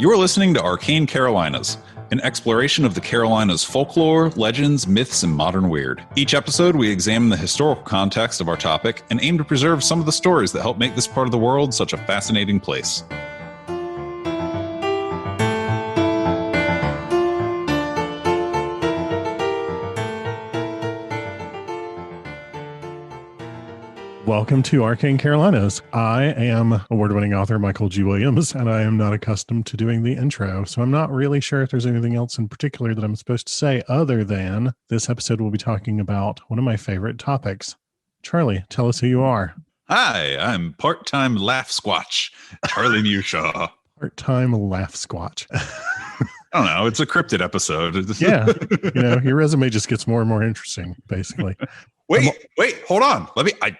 You're listening to Arcane Carolinas, an exploration of the Carolinas' folklore, legends, myths, and modern weird. Each episode, we examine the historical context of our topic and aim to preserve some of the stories that help make this part of the world such a fascinating place. Welcome to Arcane Carolinas. I am award-winning author Michael G. Williams, and I am not accustomed to doing the intro, so I'm not really sure if there's anything else in particular that I'm supposed to say other than this episode will be talking about one of my favorite topics. Charlie, tell us who you are. Hi, I'm part-time laugh squatch, Charlie Mushaw. Part-time laugh squatch. I don't know. It's a cryptid episode. Yeah. Your resume just gets more and more interesting, basically. Wait, hold on. I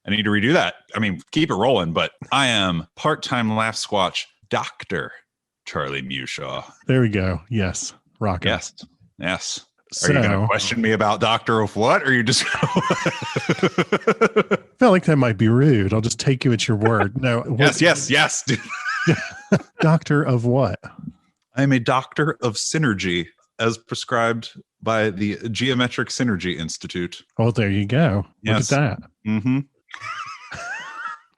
need to redo that. I mean, keep it rolling, but I am part-time laugh squatch, Dr. Charlie Mushaw. There we go. Yes. Rocket. Yes. So, are you going to question me about Doctor of what? Or are you just I felt like that might be rude. I'll just take you at your word. No. Yes. Doctor of what? I'm a doctor of synergy, as prescribed by the Geometric Synergy Institute. Oh, there you go. Yes. Look at that. Mm-hmm.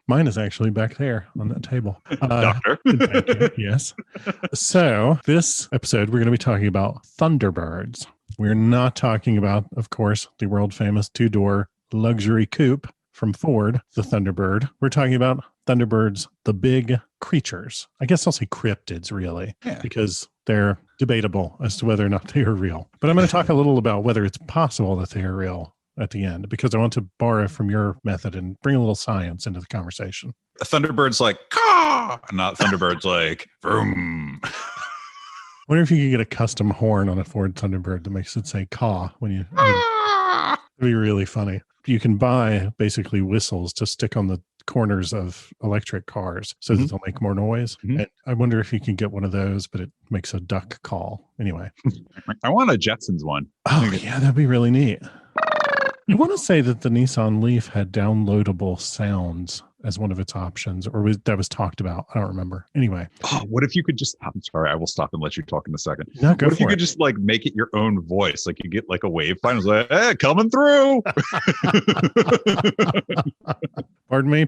Mine is actually back there on that table. Doctor. Thank you. Yes. So this episode, we're going to be talking about Thunderbirds. We're not talking about, of course, the world famous two-door luxury coupe from Ford, the Thunderbird. We're talking about Thunderbirds, the big creatures. I guess I'll say cryptids, really, because they're debatable as to whether or not they are real. But I'm going to talk a little about whether it's possible that they are real at the end, because I want to borrow from your method and bring a little science into the conversation. A Thunderbird's like, caw, not Thunderbird's like, vroom. I wonder if you could get a custom horn on a Ford Thunderbird that makes it say caw when you... It'd be really funny. You can buy basically whistles to stick on the corners of electric cars so that they'll make more noise. Mm-hmm. And I wonder if you can get one of those, but it makes a duck call. Anyway. I want a Jetsons one. Oh, yeah, that'd be really neat. I want to say that the Nissan Leaf had downloadable sounds as one of its options, or that was talked about. I don't remember. Anyway. Oh, what if you could just, I'm sorry, I will stop and let you talk in a second. No, go what if you for could it. just like make it your own voice? Like you get like a wave file. It's like, hey, coming through. Pardon me.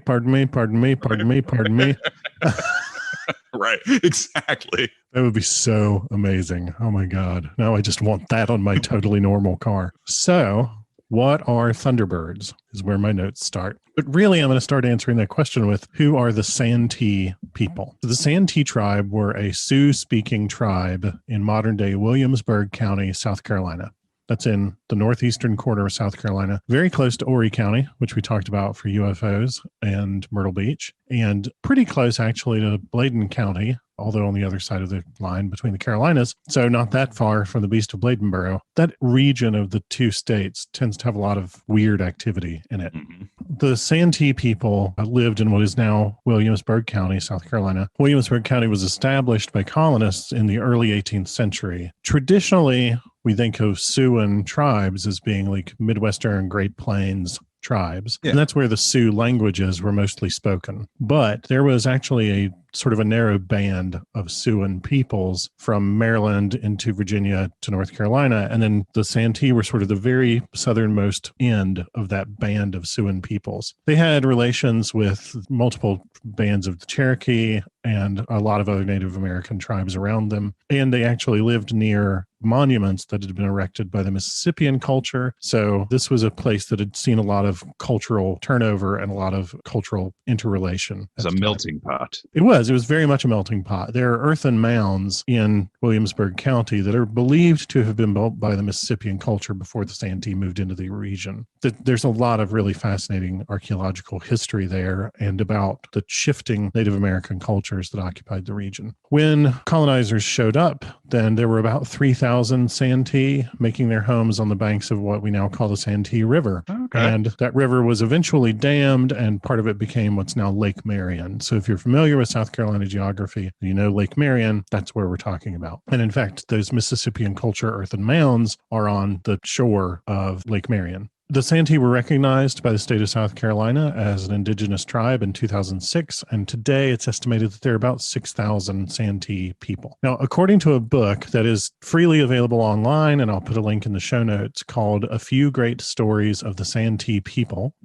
Right, exactly. That would be so amazing. Oh my God. Now I just want that on my totally normal car. So what are Thunderbirds is where my notes start. But really, I'm going to start answering that question with who are the Santee people? So the Santee tribe were a Sioux-speaking tribe in modern-day Williamsburg County, South Carolina. That's in the northeastern corner of South Carolina, very close to Horry County, which we talked about for UFOs, and Myrtle Beach, and pretty close actually to Bladen County, although on the other side of the line between the Carolinas, so not that far from the Beast of Bladenboro. That region of the two states tends to have a lot of weird activity in it. Mm-hmm. The Santee people lived in what is now Williamsburg County, South Carolina. Williamsburg County was established by colonists in the early 18th century. Traditionally, we think of Siouan tribes as being like Midwestern Great Plains tribes. Yeah. And that's where the Sioux languages were mostly spoken. But there was actually a sort of a narrow band of Siouan peoples from Maryland into Virginia to North Carolina. And then the Santee were sort of the very southernmost end of that band of Siouan peoples. They had relations with multiple bands of the Cherokee and a lot of other Native American tribes around them. And they actually lived near monuments that had been erected by the Mississippian culture. So this was a place that had seen a lot of cultural turnover and a lot of cultural interrelation. It's a melting pot. It was very much a melting pot. There are earthen mounds in Williamsburg County that are believed to have been built by the Mississippian culture before the Santee moved into the region. There's a lot of really fascinating archaeological history there and about the shifting Native American cultures that occupied the region. When colonizers showed up, then there were about 3,000 Santee making their homes on the banks of what we now call the Santee River. Okay. And that river was eventually dammed, and part of it became what's now Lake Marion. So if you're familiar with South Carolina geography, you know Lake Marion, that's where we're talking about. And in fact, those Mississippian culture earthen mounds are on the shore of Lake Marion. The Santee were recognized by the state of South Carolina as an indigenous tribe in 2006, and today it's estimated that there are about 6,000 Santee people. Now, according to a book that is freely available online, and I'll put a link in the show notes, called A Few Great Stories of the Santee People.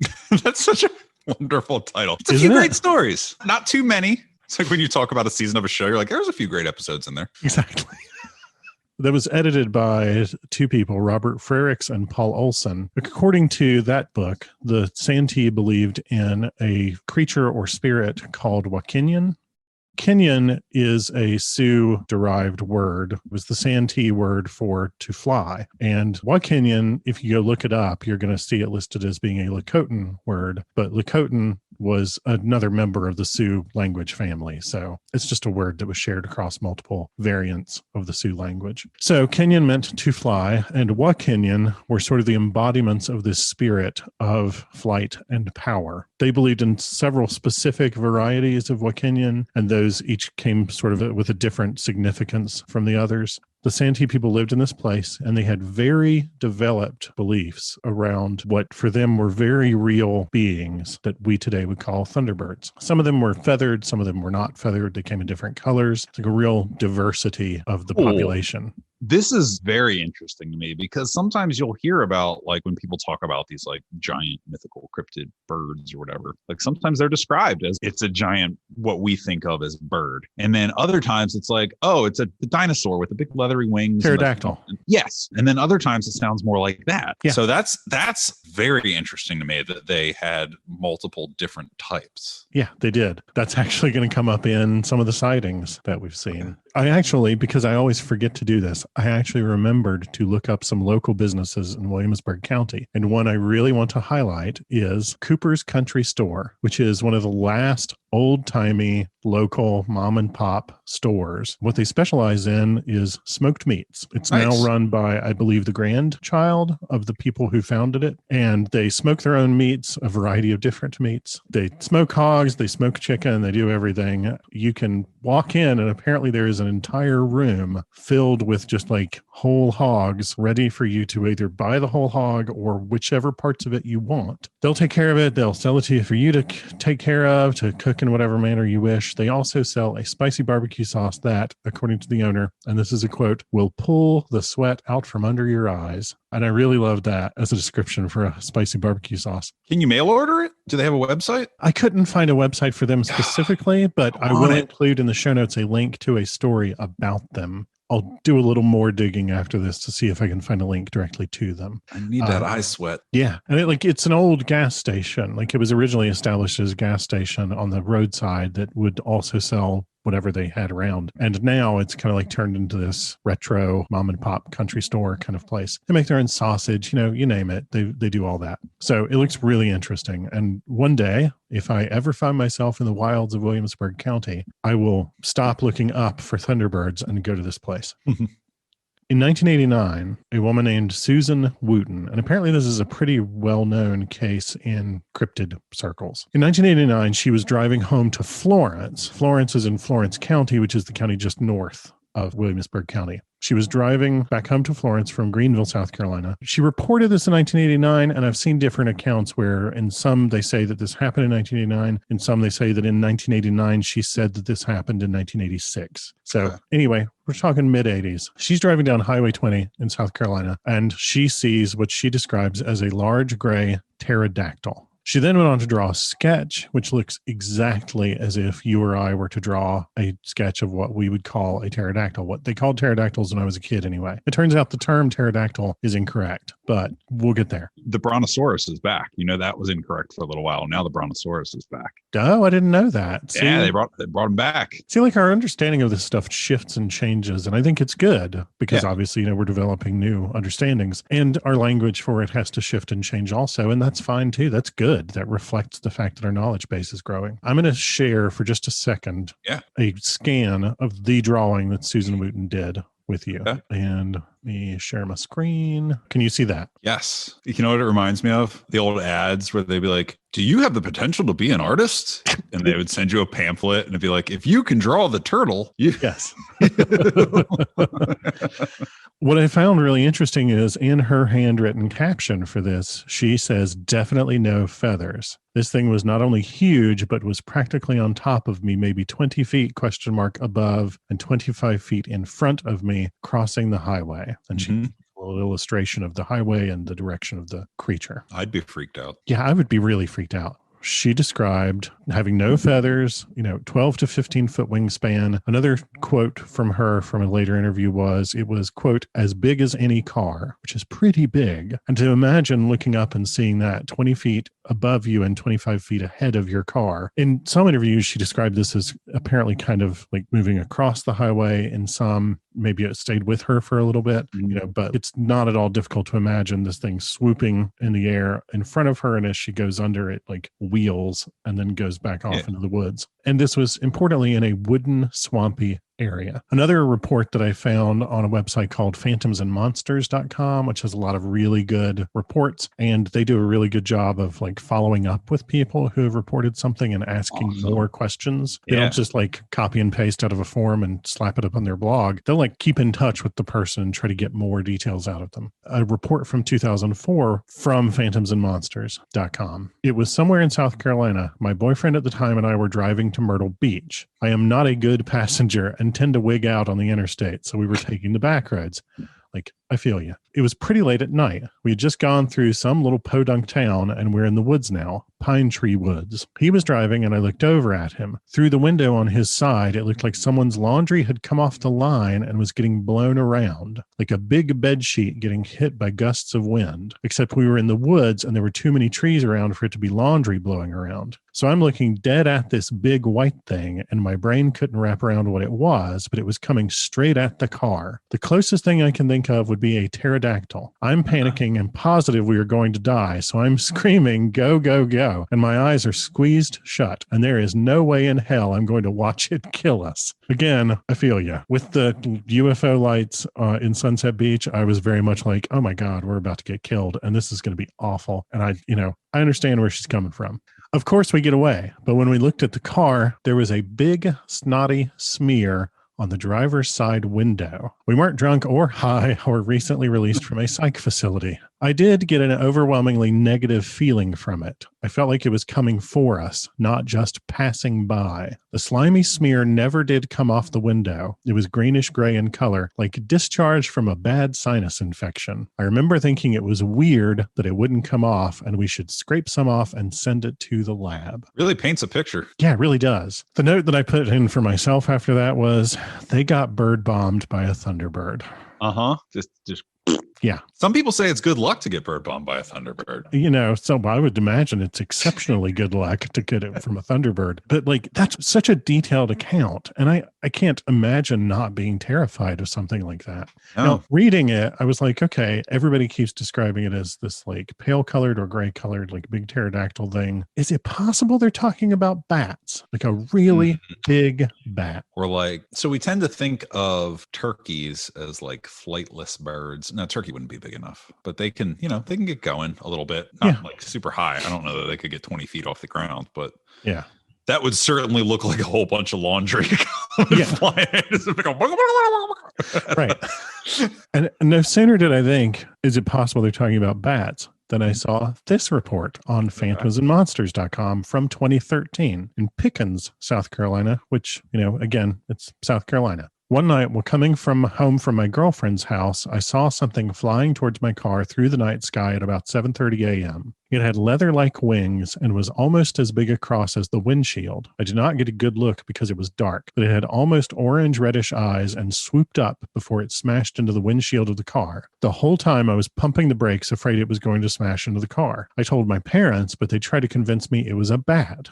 That's such a wonderful title. It's a Isn't few it? great stories. Not too many. It's like when you talk about a season of a show, you're like, there's a few great episodes in there. Exactly. That was edited by two people, Robert Frericks and Paul Olson. According to that book, the Santee believed in a creature or spirit called Wakinian. Kenyan is a Sioux-derived word. It was the Santee word for to fly. And Wakinian, if you go look it up, you're going to see it listed as being a Lakota word. But Lakota was another member of the Sioux language family. So it's just a word that was shared across multiple variants of the Sioux language. So Kenyan meant to fly, and Wakinian were sort of the embodiments of this spirit of flight and power. They believed in several specific varieties of Wakinian, and those each came sort of with a different significance from the others. The Santee people lived in this place, and they had very developed beliefs around what for them were very real beings that we today would call thunderbirds. Some of them were feathered, some of them were not feathered. They came in different colors. It's like a real diversity of the population. This is very interesting to me because sometimes you'll hear about, like, when people talk about these like giant mythical cryptid birds or whatever, like sometimes they're described as it's a giant, what we think of as bird. And then other times it's like, oh, it's a dinosaur with a big leathery wings. Pterodactyl. Yes. And then other times it sounds more like that. Yeah. So that's very interesting to me that they had multiple different types. Yeah, they did. That's actually going to come up in some of the sightings that we've seen. Okay. I actually, because I always forget to do this, I actually remembered to look up some local businesses in Williamsburg County. And one I really want to highlight is Cooper's Country Store, which is one of the last old-timey local mom and pop stores. What they specialize in is smoked meats. It's nice. Now run by, I believe, the grandchild of the people who founded it. And they smoke their own meats, a variety of different meats. They smoke hogs, they smoke chicken, they do everything. You can walk in, and apparently there is an entire room filled with just like whole hogs ready for you to either buy the whole hog or whichever parts of it you want. They'll take care of it. They'll sell it to you for you to take care of, to cook in whatever manner you wish. They also sell a spicy barbecue sauce that, according to the owner, and this is a quote, will pull the sweat out from under your eyes. And I really love that as a description for a spicy barbecue sauce. Can you mail order it? Do they have a website? I couldn't find a website for them specifically, but I will include in the show notes a link to a story about them. I'll do a little more digging after this to see if I can find a link directly to them. I need that eye sweat. Yeah. And it's an old gas station. Like, it was originally established as a gas station on the roadside that would also sell whatever they had around. And now it's kind of like turned into this retro mom and pop country store kind of place. They make their own sausage, you name it. They do all that. So it looks really interesting. And one day, if I ever find myself in the wilds of Williamsburg County, I will stop looking up for thunderbirds and go to this place. In 1989, a woman named Susan Wooten, and apparently this is a pretty well-known case in cryptid circles. In 1989, she was driving home to Florence. Florence is in Florence County, which is the county just north of Williamsburg County. She was driving back home to Florence from Greenville, South Carolina. She reported this in 1989, and I've seen different accounts where in some they say that this happened in 1989. In some they say that in 1989 she said that this happened in 1986. So anyway, we're talking mid-80s. She's driving down Highway 20 in South Carolina, and she sees what she describes as a large gray pterodactyl. She then went on to draw a sketch, which looks exactly as if you or I were to draw a sketch of what we would call a pterodactyl, what they called pterodactyls when I was a kid anyway. It turns out the term pterodactyl is incorrect, but we'll get there. The brontosaurus is back. That was incorrect for a little while. Now the brontosaurus is back. Oh, I didn't know that. See, yeah, they brought him back. See, like, our understanding of this stuff shifts and changes, and I think it's good because obviously, we're developing new understandings, and our language for it has to shift and change also, and that's fine too. That's good. That reflects the fact that our knowledge base is growing. I'm going to share for just a second a scan of the drawing that Susan Wooten did with you. And me share my screen. Can you see that? Yes. You know what it reminds me of? The old ads where they'd be like, do you have the potential to be an artist? And they would send you a pamphlet and it'd be like, if you can draw the turtle, you. Yes. What I found really interesting is in her handwritten caption for this, she says, definitely no feathers. This thing was not only huge, but was practically on top of me, maybe 20 feet above and 25 feet in front of me crossing the highway. And she a little illustration of the highway and the direction of the creature. I'd be freaked out. Yeah, I would be really freaked out. She described having no feathers, 12 to 15 foot wingspan. Another quote from her from a later interview was, it was, quote, as big as any car, which is pretty big. And to imagine looking up and seeing that 20 feet above you and 25 feet ahead of your car. In some interviews, she described this as apparently kind of like moving across the highway. In some, maybe it stayed with her for a little bit, but it's not at all difficult to imagine this thing swooping in the air in front of her. And as she goes under it, like wheels and then goes back off into the woods. And this was importantly in a wooden, swampy area. Another report that I found on a website called phantomsandmonsters.com, which has a lot of really good reports, and they do a really good job of like following up with people who have reported something and asking more questions. They don't just like copy and paste out of a form and slap it up on their blog. They'll like keep in touch with the person and try to get more details out of them. A report from 2004 from phantomsandmonsters.com. It was somewhere in South Carolina. My boyfriend at the time and I were driving to Myrtle Beach. I am not a good passenger and tend to wig out on the interstate, so we were taking the back roads. Like, I feel you. It was pretty late at night. We had just gone through some little podunk town, and we're in the woods now, Pine Tree Woods. He was driving, and I looked over at him. Through the window on his side, it looked like someone's laundry had come off the line and was getting blown around, like a big bed sheet getting hit by gusts of wind, except we were in the woods, and there were too many trees around for it to be laundry blowing around. So I'm looking dead at this big white thing, and my brain couldn't wrap around what it was, but it was coming straight at the car. The closest thing I can think of would be a pterodactyl. I'm panicking and positive we are going to die, so I'm screaming, go, go, go, and my eyes are squeezed shut, and there is no way in hell I'm going to watch it kill us. Again, I feel you. With the UFO lights in Sunset Beach, I was very much like, oh my God, we're about to get killed, and this is going to be awful. And I understand where she's coming from. Of course, we get away, but when we looked at the car, there was a big snotty smear on the driver's side window. We weren't drunk or high or recently released from a psych facility. I did get an overwhelmingly negative feeling from it. I felt like it was coming for us, not just passing by. The slimy smear never did come off the window. It was greenish gray in color, like discharge from a bad sinus infection. I remember thinking it was weird that it wouldn't come off and we should scrape some off and send it to the lab. Really paints a picture. Yeah, it really does. The note that I put in for myself after that was, they got bird bombed by a Thunderbird. Just yeah. Some people say it's good luck to get bird bombed by a Thunderbird. So I would imagine it's exceptionally good luck to get it from a Thunderbird. But like, that's such a detailed account. And I can't imagine not being terrified of something like that. No. Now, reading it, I was like, okay, everybody keeps describing it as this like pale colored or gray colored, like big pterodactyl thing. Is it possible they're talking about bats? Like a really big bat? Or like, so we tend to think of turkeys as like flightless birds. Now, turkey wouldn't be big enough, but they can, they can get going a little bit, not like super high. I don't know that they could get 20 feet off the ground, but yeah, that would certainly look like a whole bunch of laundry flying. Right. And no sooner did I think, is it possible they're talking about bats, than I saw this report on phantomsandmonsters.com from 2013 in Pickens, South Carolina, which, again, it's South Carolina. One night, while coming home from my girlfriend's house, I saw something flying towards my car through the night sky at about 7:30 a.m. It had leather-like wings and was almost as big across as the windshield. I did not get a good look because it was dark, but it had almost orange-reddish eyes and swooped up before it smashed into the windshield of the car. The whole time I was pumping the brakes, afraid it was going to smash into the car. I told my parents, but they tried to convince me it was a bat.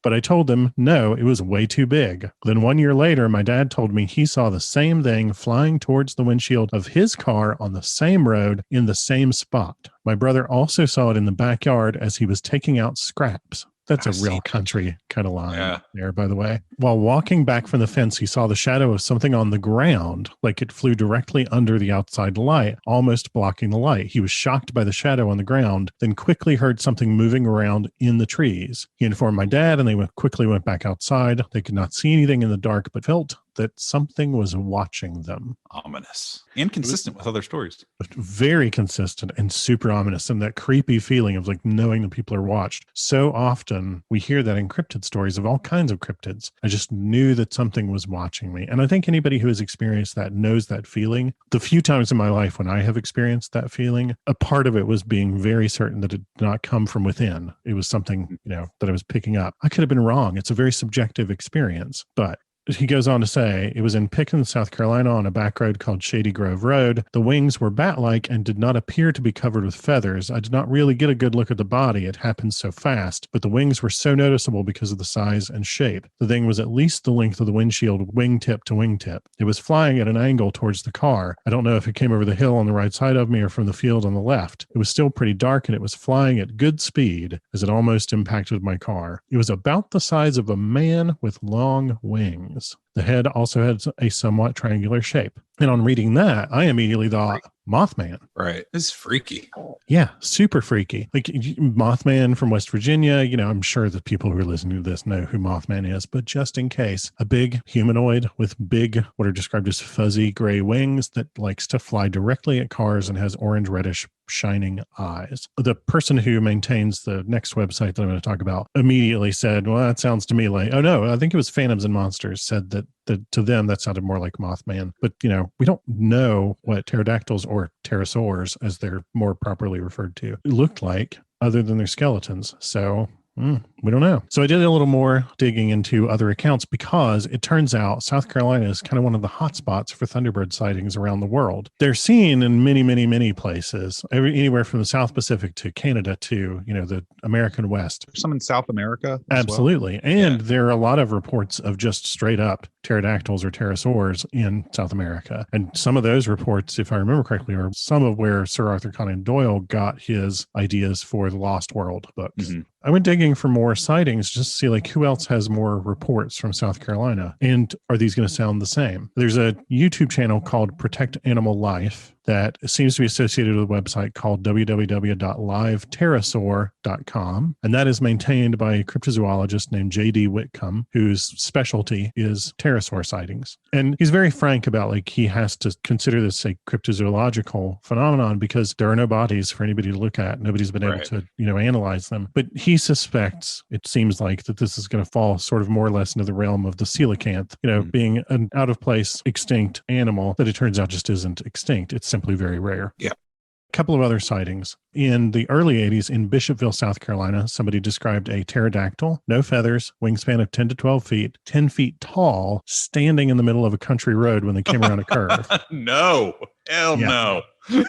But I told them, no, it was way too big. Then 1 year later, my dad told me he saw the same thing flying towards the windshield of his car on the same road in the same spot. My brother also saw it in the backyard as he was taking out scraps. That's a real country kind of line there, by the way. While walking back from the fence, he saw the shadow of something on the ground, like it flew directly under the outside light, almost blocking the light. He was shocked by the shadow on the ground, then quickly heard something moving around in the trees. He informed my dad, and they quickly went back outside. They could not see anything in the dark, but felt that something was watching them. Ominous and consistent with other stories. Very consistent and super ominous, and that creepy feeling of like knowing that people are watched. So often we hear that in cryptid stories of all kinds of cryptids. I just knew that something was watching me. And I think anybody who has experienced that knows that feeling. The few times in my life when I have experienced that feeling, a part of it was being very certain that it did not come from within. It was something, that I was picking up. I could have been wrong. It's a very subjective experience, but he goes on to say, it was in Pickens, South Carolina, on a back road called Shady Grove Road. The wings were bat-like and did not appear to be covered with feathers. I did not really get a good look at the body. It happened so fast, but the wings were so noticeable because of the size and shape. The thing was at least the length of the windshield, wingtip to wingtip. It was flying at an angle towards the car. I don't know if it came over the hill on the right side of me or from the field on the left. It was still pretty dark, and it was flying at good speed as it almost impacted my car. It was about the size of a man with long wings. The head also had a somewhat triangular shape. And on reading that, I immediately thought, Mothman. Right. It's freaky. Yeah, super freaky. Like Mothman from West Virginia, I'm sure that people who are listening to this know who Mothman is, but just in case, a big humanoid with big, what are described as fuzzy gray wings that likes to fly directly at cars and has orange reddish shining eyes. The person who maintains the next website that I'm going to talk about immediately said, well, that sounds to me like, oh no, I think it was Phantoms and Monsters said that to them that sounded more like Mothman. But, we don't know what pterodactyls or pterosaurs, as they're more properly referred to, looked like other than their skeletons. So we don't know. So I did a little more digging into other accounts because it turns out South Carolina is kind of one of the hot spots for Thunderbird sightings around the world. They're seen in many, many, many places, anywhere from the South Pacific to Canada to, the American West. Some in South America. Absolutely. Well. And there are a lot of reports of just straight up pterodactyls or pterosaurs in South America. And some of those reports, if I remember correctly, are some of where Sir Arthur Conan Doyle got his ideas for the Lost World books. Mm-hmm. I went digging for more sightings just to see like who else has more reports from South Carolina, and are these going to sound the same? There's a YouTube channel called Protect Animal Life that seems to be associated with a website called www.livepterosaur.com. And that is maintained by a cryptozoologist named J.D. Whitcomb, whose specialty is pterosaur sightings. And he's very frank about like he has to consider this a cryptozoological phenomenon because there are no bodies for anybody to look at. Nobody's been able to, analyze them. But he suspects, it seems like, that this is going to fall sort of more or less into the realm of the coelacanth, being an out-of-place extinct animal that it turns out just isn't extinct. It's simply very rare. Yeah. A couple of other sightings. In the early 80s in Bishopville, South Carolina, somebody described a pterodactyl, no feathers, wingspan of 10 to 12 feet, 10 feet tall, standing in the middle of a country road when they came around a curve. No. Hell no. You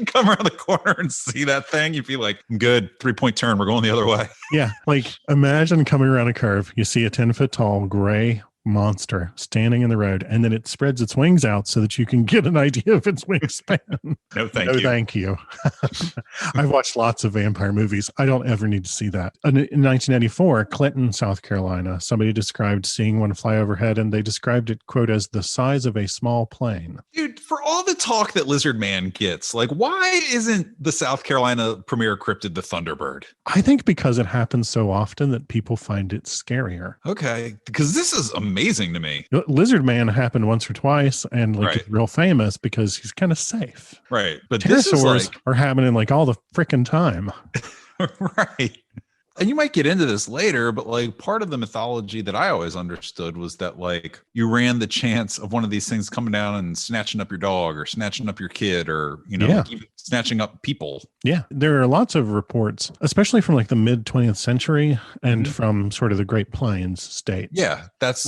come around the corner and see that thing, you'd be like, good, 3-point turn, we're going the other way. Yeah, like imagine coming around a curve, you see a 10-foot tall gray monster standing in the road, and then it spreads its wings out so that you can get an idea of its wingspan. No, thank you. I've watched lots of vampire movies. I don't ever need to see that. In 1994, Clinton, South Carolina, somebody described seeing one fly overhead, and they described it, quote, as the size of a small plane. Dude, for all the talk that Lizard Man gets, like, why isn't the South Carolina premier cryptid the Thunderbird? I think because it happens so often that people find it scarier. Okay, because this is amazing to me. Lizard Man happened once or twice, and it's real famous because he's kind of safe. Right, but pterosaurs are happening like all the freaking time. Right. And you might get into this later, but like part of the mythology that I always understood was that like you ran the chance of one of these things coming down and snatching up your dog or snatching up your kid or, like even snatching up people. Yeah. There are lots of reports, especially from like the mid 20th century and from sort of the Great Plains state. Yeah. That's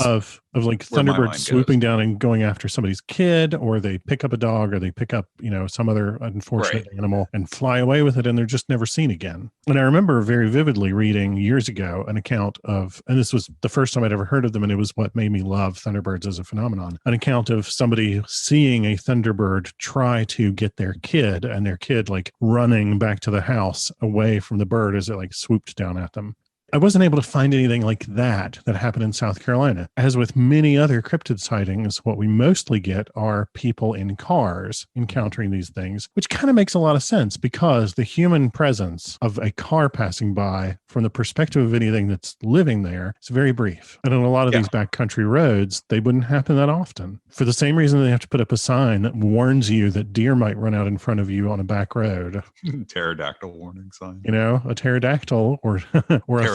of like Thunderbirds swooping down and going after somebody's kid, or they pick up a dog, or they pick up, some other unfortunate animal and fly away with it, and they're just never seen again. And I remember very vividly reading years ago an account of, and this was the first time I'd ever heard of them, and it was what made me love Thunderbirds as a phenomenon, an account of somebody seeing a Thunderbird try to get their kid, and their kid like running back to the house away from the bird as it like swooped down at them. I wasn't able to find anything like that happened in South Carolina. As with many other cryptid sightings, what we mostly get are people in cars encountering these things, which kind of makes a lot of sense because the human presence of a car passing by from the perspective of anything that's living there is very brief. And on a lot of these backcountry roads, they wouldn't happen that often. For the same reason they have to put up a sign that warns you that deer might run out in front of you on a back road. Pterodactyl warning sign. You know, a pterodactyl or a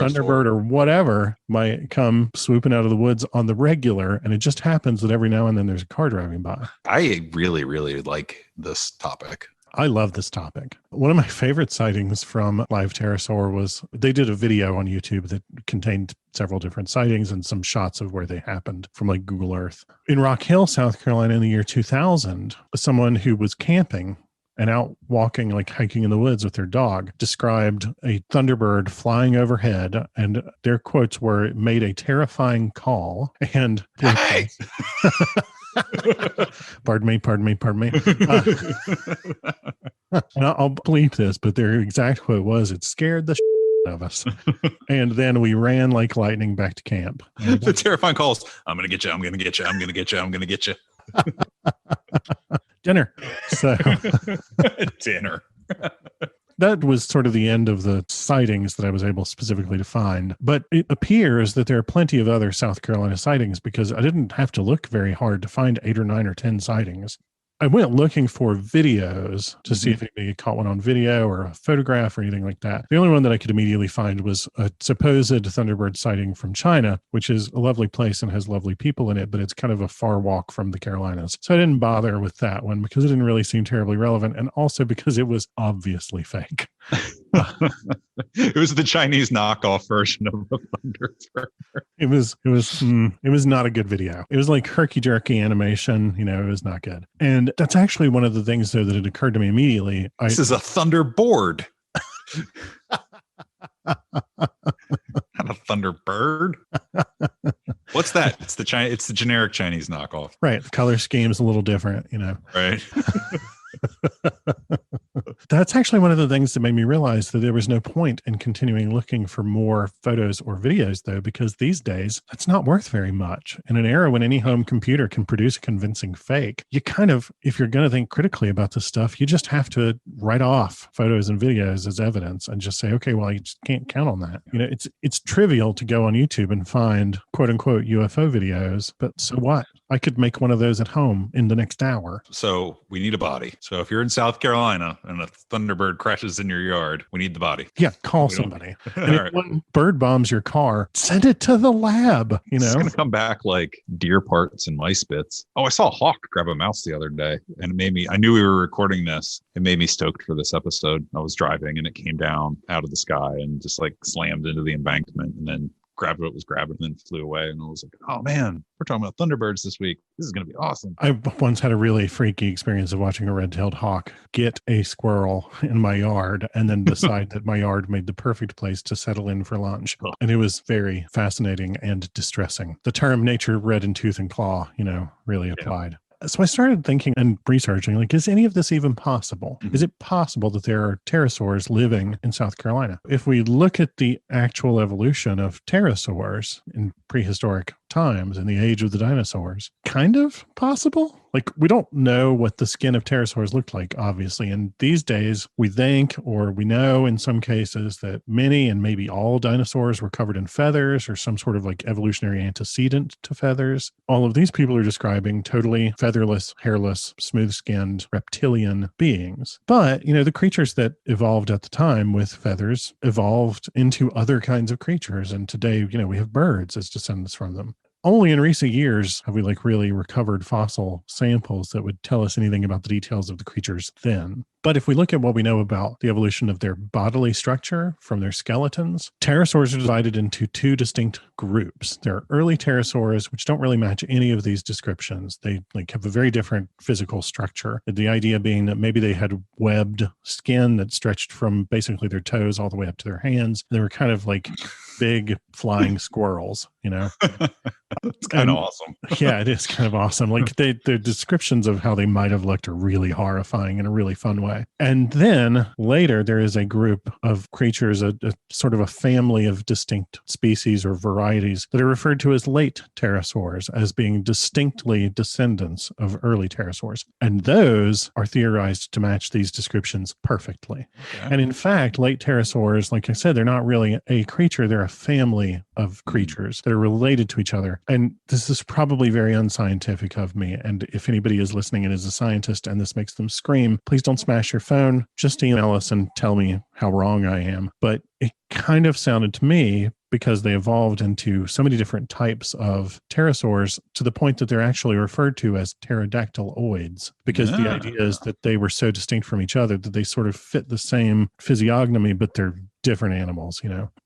thunderbird or whatever might come swooping out of the woods on the regular, and it just happens that every now and then there's a car driving by. I really, really like this topic. I love this topic. One of my favorite sightings from Live Pterosaur was they did a video on YouTube that contained several different sightings and some shots of where they happened from like Google Earth. In Rock Hill, South Carolina in the year 2000, someone who was camping and out walking, like hiking in the woods with their dog, described a thunderbird flying overhead, and their quotes were, "It made a terrifying call." And hey! pardon me. And I'll bleep this, but their exact quote was, "It scared the shit of us." And then we ran like lightning back to camp. The terrifying calls, "I'm going to get you, I'm going to get you, I'm going to get you, I'm going to get you." Dinner. So dinner. That was sort of the end of the sightings that I was able specifically to find. But it appears that there are plenty of other South Carolina sightings because I didn't have to look very hard to find 8 or 9 or 10 sightings. I went looking for videos to see if anybody had caught one on video or a photograph or anything like that. The only one that I could immediately find was a supposed Thunderbird sighting from China, which is a lovely place and has lovely people in it, but it's kind of a far walk from the Carolinas. So I didn't bother with that one because it didn't really seem terribly relevant, and also because it was obviously fake. It was the Chinese knockoff version of a Thunderbird. It was not a good video. It was like herky jerky animation. You know, it was not good. And that's actually one of the things, though, that had occurred to me immediately. This is a Thunderboard. Not a Thunderbird. What's that? It's the generic Chinese knockoff. Right. The color scheme is a little different, you know. Right. That's actually one of the things that made me realize that there was no point in continuing looking for more photos or videos, though, because these days that's not worth very much. In an era when any home computer can produce a convincing fake, you kind of, if you're going to think critically about this stuff, you just have to write off photos and videos as evidence and just say, okay, well, you just can't count on that. You know, it's trivial to go on YouTube and find quote unquote UFO videos, but so what? I could make one of those at home in the next hour. So we need a body. So if you're in South Carolina and a Thunderbird crashes in your yard, we need the body. Yeah, call somebody. And if one bird bombs your car, send it to the lab. You know, it's going to come back like deer parts and mice bits. Oh, I saw a hawk grab a mouse the other day, and it made me. I knew we were recording this. It made me stoked for this episode. I was driving, and it came down out of the sky and just like slammed into the embankment, and then grabbed what was grabbing and then flew away. And I was like, oh man, we're talking about Thunderbirds this week. This is going to be awesome. I once had a really freaky experience of watching a red-tailed hawk get a squirrel in my yard and then decide that my yard made the perfect place to settle in for lunch. And it was very fascinating and distressing. The term nature red in tooth and claw, you know, really applied. Yeah. So I started thinking and researching, like, is any of this even possible? Is it possible that there are pterosaurs living in South Carolina? If we look at the actual evolution of pterosaurs in prehistoric times, in the age of the dinosaurs, kind of possible? Like, we don't know what the skin of pterosaurs looked like, obviously. And these days, we think, or we know in some cases, that many and maybe all dinosaurs were covered in feathers or some sort of like evolutionary antecedent to feathers. All of these people are describing totally featherless, hairless, smooth-skinned reptilian beings. But, you know, the creatures that evolved at the time with feathers evolved into other kinds of creatures. And today, you know, we have birds as descendants from them. Only in recent years have we like really recovered fossil samples that would tell us anything about the details of the creatures then. But if we look at what we know about the evolution of their bodily structure from their skeletons, pterosaurs are divided into 2 distinct groups. There are early pterosaurs, which don't really match any of these descriptions. They like have a very different physical structure. The idea being that maybe they had webbed skin that stretched from basically their toes all the way up to their hands. They were kind of like big flying squirrels, you know. It's kind of awesome. Yeah, it is kind of awesome. Like the descriptions of how they might have looked are really horrifying in a really fun way. And then later there is a group of creatures, a sort of a family of distinct species or varieties that are referred to as late pterosaurs, as being distinctly descendants of early pterosaurs. And those are theorized to match these descriptions perfectly. Okay. And in fact, late pterosaurs, like I said, they're not really a creature, they're a family of creatures that are related to each other. And this is probably very unscientific of me. And if anybody is listening and is a scientist and this makes them scream, please don't smash your phone. Just email us and tell me how wrong I am. But it kind of sounded to me, because they evolved into so many different types of pterosaurs, to the point that they're actually referred to as pterodactyloids, because the idea is that they were so distinct from each other that they sort of fit the same physiognomy, but they're different animals,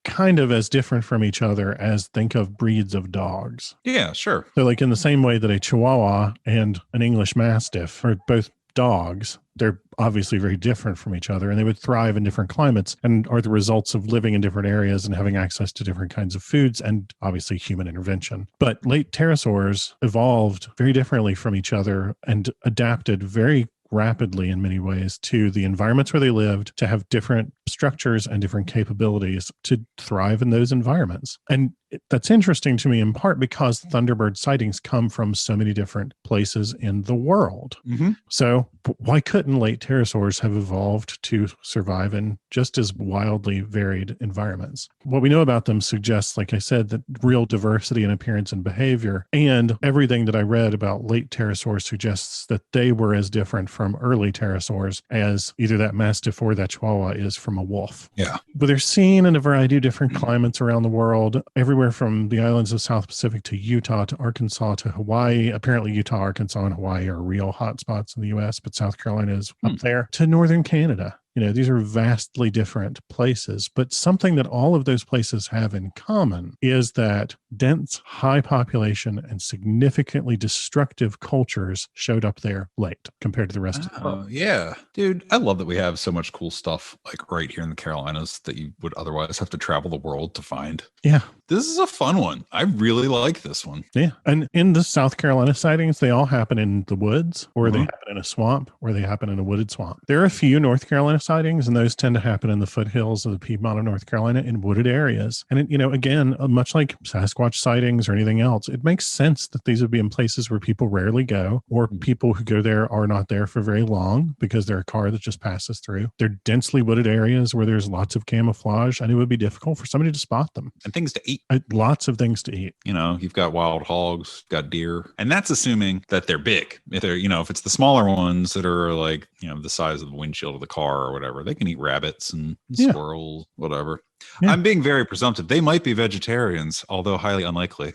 kind of as different from each other as think of breeds of dogs. Yeah, sure. So like in the same way that a Chihuahua and an English Mastiff are both dogs, they're obviously very different from each other, and they would thrive in different climates and are the results of living in different areas and having access to different kinds of foods and obviously human intervention. But late pterosaurs evolved very differently from each other and adapted very rapidly in many ways to the environments where they lived, to have different structures and different capabilities to thrive in those environments. And that's interesting to me in part because Thunderbird sightings come from so many different places in the world. Mm-hmm. So why couldn't late pterosaurs have evolved to survive in just as wildly varied environments? What we know about them suggests, like I said, that real diversity in appearance and behavior, and everything that I read about late pterosaurs suggests that they were as different from early pterosaurs as either that Mastiff or that Chihuahua is from a wolf. Yeah. But they're seen in a variety of different climates around the world, everywhere from the islands of South Pacific to Utah to Arkansas to Hawaii. Apparently Utah, Arkansas, and Hawaii are real hotspots in the U.S., but South Carolina is up there, to northern Canada. These are vastly different places, but something that all of those places have in common is that dense, high population and significantly destructive cultures showed up there late compared to the rest of the world. Yeah. Dude, I love that we have so much cool stuff like right here in the Carolinas that you would otherwise have to travel the world to find. Yeah. This is a fun one. I really like this one. Yeah. And in the South Carolina sightings, they all happen in the woods, or they happen in a swamp, or they happen in a wooded swamp. There are a few North Carolina sightings, and those tend to happen in the foothills of the Piedmont of North Carolina in wooded areas. And, again, much like Sasquatch sightings or anything else, it makes sense that these would be in places where people rarely go, or people who go there are not there for very long because they're a car that just passes through. They're densely wooded areas where there's lots of camouflage, and it would be difficult for somebody to spot them. And things to eat. Lots of things to eat. You've got wild hogs, got deer, and that's assuming that they're big. If they're, if it's the smaller ones that are like, the size of the windshield of the car or whatever, they can eat rabbits and squirrels, whatever. Yeah. I'm being very presumptive. They might be vegetarians, although highly unlikely.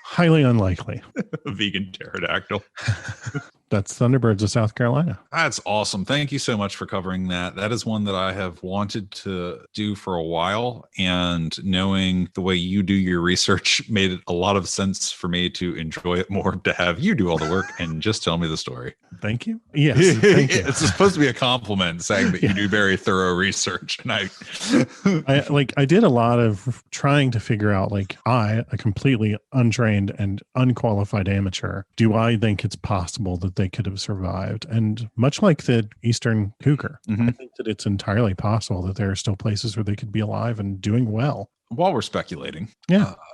Highly unlikely. A vegan pterodactyl. That's Thunderbirds of South Carolina. That's awesome. Thank you so much for covering that. That is one that I have wanted to do for a while, and knowing the way you do your research made it a lot of sense for me to enjoy it more, to have you do all the work and just tell me the story. Thank you. Yes, thank you. It's supposed to be a compliment saying that you do very thorough research. And I did a lot of trying to figure out, a completely untrained and unqualified amateur, do I think it's possible that they could have survived? And much like the eastern cougar, I think that it's entirely possible that there are still places where they could be alive and doing well. While we're speculating,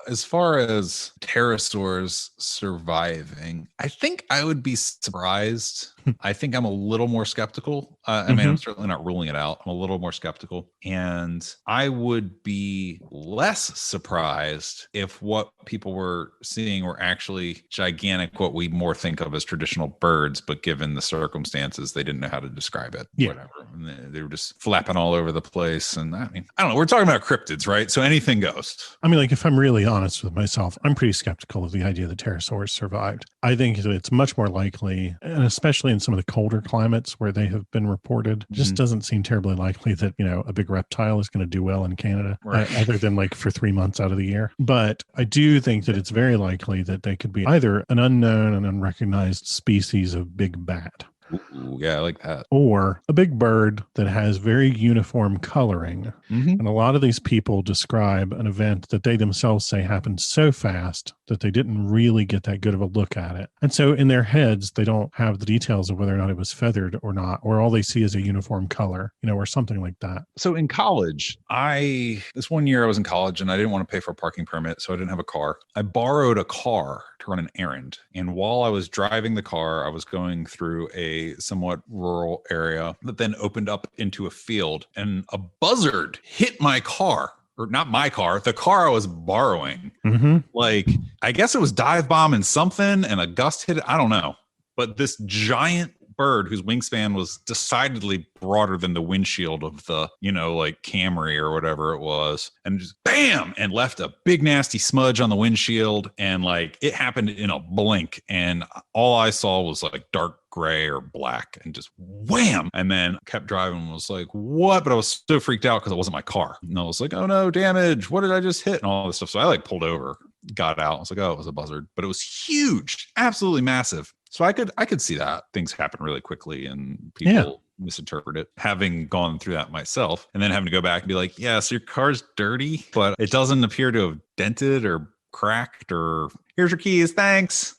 as far as pterosaurs surviving, I think I would be surprised. I think I'm a little more skeptical. I mean, I'm certainly not ruling it out. I'm a little more skeptical. And I would be less surprised if what people were seeing were actually gigantic, what we more think of as traditional birds, but given the circumstances, they didn't know how to describe it. Yeah. Whatever. And they were just flapping all over the place. And I don't know. We're talking about cryptids, right? So anything goes. If I'm really honest with myself, I'm pretty skeptical of the idea that pterosaurs survived. I think that it's much more likely, and especially in some of the colder climates where they have been reported, it just doesn't seem terribly likely that, a big reptile is going to do well in Canada, other than for 3 months out of the year. But I do think that it's very likely that they could be either an unknown and unrecognized species of big bat, Ooh, yeah, I like that. Or a big bird that has very uniform coloring. Mm-hmm. And a lot of these people describe an event that they themselves say happened so fast that they didn't really get that good of a look at it. And so in their heads, they don't have the details of whether or not it was feathered or not, or all they see is a uniform color, or something like that. So in college, this one year I was in college and I didn't want to pay for a parking permit, so I didn't have a car. I borrowed a car to run an errand. And while I was driving the car, I was going through a somewhat rural area that then opened up into a field, and a buzzard hit my car. Or not my car, the car I was borrowing. Mm-hmm. Like, I guess it was dive bombing something and a gust hit it. I don't know. But this giant bird whose wingspan was decidedly broader than the windshield of the, like Camry or whatever it was, and just bam, and left a big nasty smudge on the windshield. And like, it happened in a blink. And all I saw was like dark gray or black and just wham. And then kept driving and was like, what? But I was so freaked out because it wasn't my car. And I was like, oh no, damage. What did I just hit? And all this stuff. So I like pulled over, got out. I was like, oh, it was a buzzard, but it was huge, absolutely massive. So I could see that things happen really quickly and people misinterpret it. Having gone through that myself and then having to go back and be like, yeah, so your car's dirty, but it doesn't appear to have dented or cracked or here's your keys. Thanks.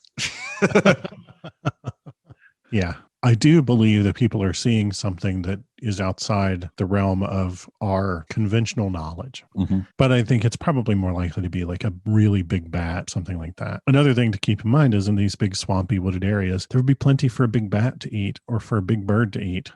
Yeah. I do believe that people are seeing something that is outside the realm of our conventional knowledge. Mm-hmm. But I think it's probably more likely to be like a really big bat, something like that. Another thing to keep in mind is in these big swampy wooded areas, there would be plenty for a big bat to eat or for a big bird to eat,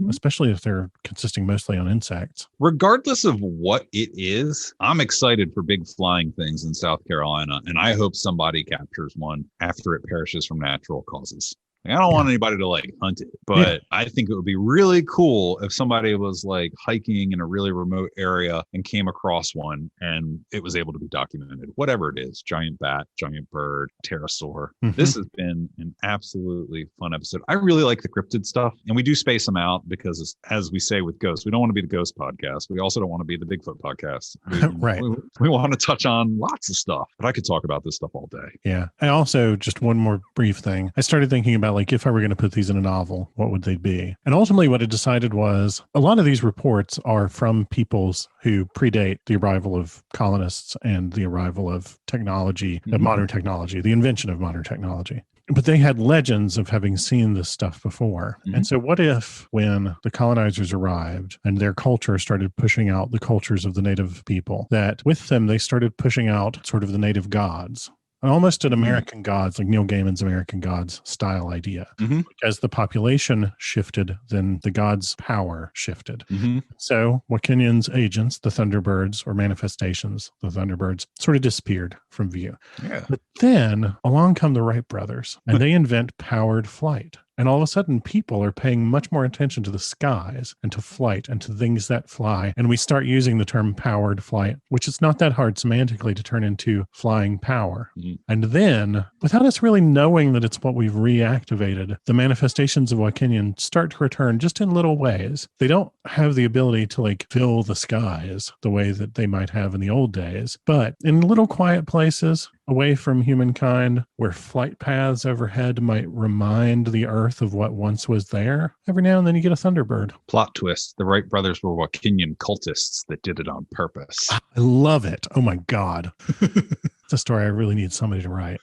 especially if they're consisting mostly on insects. Regardless of what it is, I'm excited for big flying things in South Carolina, and I hope somebody captures one after it perishes from natural causes. I don't want anybody to like hunt it, but I think it would be really cool if somebody was like hiking in a really remote area and came across one and it was able to be documented, whatever it is, giant bat, giant bird, pterosaur. Mm-hmm. This has been an absolutely fun episode. I really like the cryptid stuff, and we do space them out because as we say with ghosts, we don't want to be the ghost podcast. We also don't want to be the Bigfoot podcast. Right. We want to touch on lots of stuff, but I could talk about this stuff all day. Yeah. I also, just one more brief thing. I started thinking about like, if I were going to put these in a novel, what would they be? And ultimately what I decided was a lot of these reports are from peoples who predate the arrival of colonists and the arrival of technology, of modern technology, the invention of modern technology. But they had legends of having seen this stuff before. Mm-hmm. And so what if when the colonizers arrived and their culture started pushing out the cultures of the native people, that with them they started pushing out sort of the native gods? Almost an American Gods, like Neil Gaiman's American Gods style idea. Mm-hmm. As the population shifted, then the gods' power shifted. Mm-hmm. So Wakinian's agents, the Thunderbirds or manifestations, the Thunderbirds, sort of disappeared from view. Yeah. But then along come the Wright brothers, and they invent powered flight. And all of a sudden, people are paying much more attention to the skies and to flight and to things that fly. And we start using the term powered flight, which is not that hard semantically to turn into flying power. Mm-hmm. And then, without us really knowing that it's what we've reactivated, the manifestations of Wakinian start to return just in little ways. They don't have the ability to like fill the skies the way that they might have in the old days, but in little quiet places, away from humankind, where flight paths overhead might remind the earth of what once was there, every now and then you get a Thunderbird. Plot twist, the Wright brothers were Wakinian cultists that did it on purpose. I love it. Oh my God. It's a story I really need somebody to write.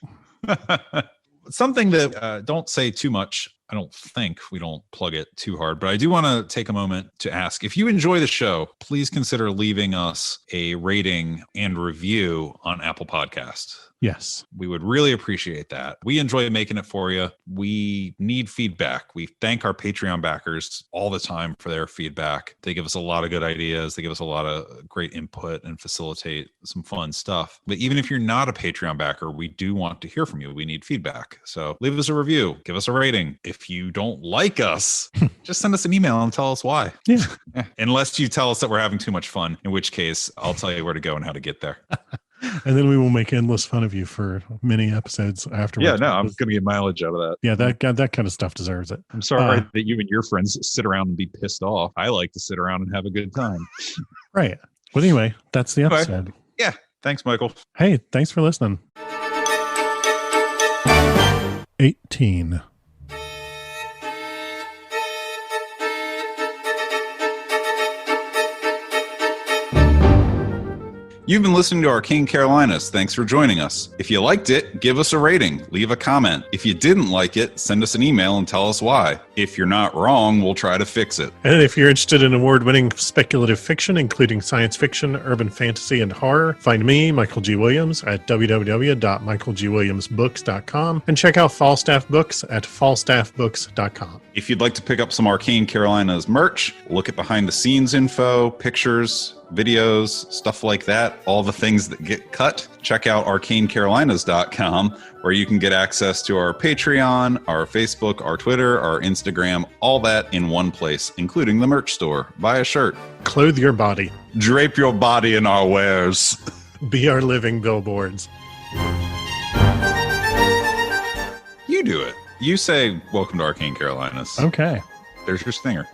Something that don't say too much. I don't think we don't plug it too hard, but I do want to take a moment to ask, if you enjoy the show, please consider leaving us a rating and review on Apple Podcasts. Yes. We would really appreciate that. We enjoy making it for you. We need feedback. We thank our Patreon backers all the time for their feedback. They give us a lot of good ideas. They give us a lot of great input and facilitate some fun stuff. But even if you're not a Patreon backer, we do want to hear from you. We need feedback. So leave us a review. Give us a rating. If you don't like us, just send us an email and tell us why. Yeah. Unless you tell us that we're having too much fun, in which case I'll tell you where to go and how to get there. And then we will make endless fun of you for many episodes afterwards. Yeah, no, I'm going to get mileage out of that. Yeah, that kind of stuff deserves it. I'm sorry that you and your friends sit around and be pissed off. I like to sit around and have a good time. Right. But anyway, that's the episode. Okay. Yeah. Thanks, Michael. Hey, thanks for listening. 18. You've been listening to Arcane Carolinas. Thanks for joining us. If you liked it, give us a rating, leave a comment. If you didn't like it, send us an email and tell us why. If you're not wrong, we'll try to fix it. And if you're interested in award-winning speculative fiction, including science fiction, urban fantasy, and horror, find me, Michael G. Williams, at www.michaelgwilliamsbooks.com and check out Falstaff Books at falstaffbooks.com. If you'd like to pick up some Arcane Carolinas merch, look at behind-the-scenes info, pictures, videos, stuff like that, all the things that get cut, check out arcanecarolinas.com, where you can get access to our Patreon, our Facebook, our Twitter, our Instagram, all that in one place, including the merch store. Buy a shirt. Clothe your body. Drape your body in our wares. Be our living billboards. You do it. You say, welcome to Arcane Carolinas. Okay. There's your stinger.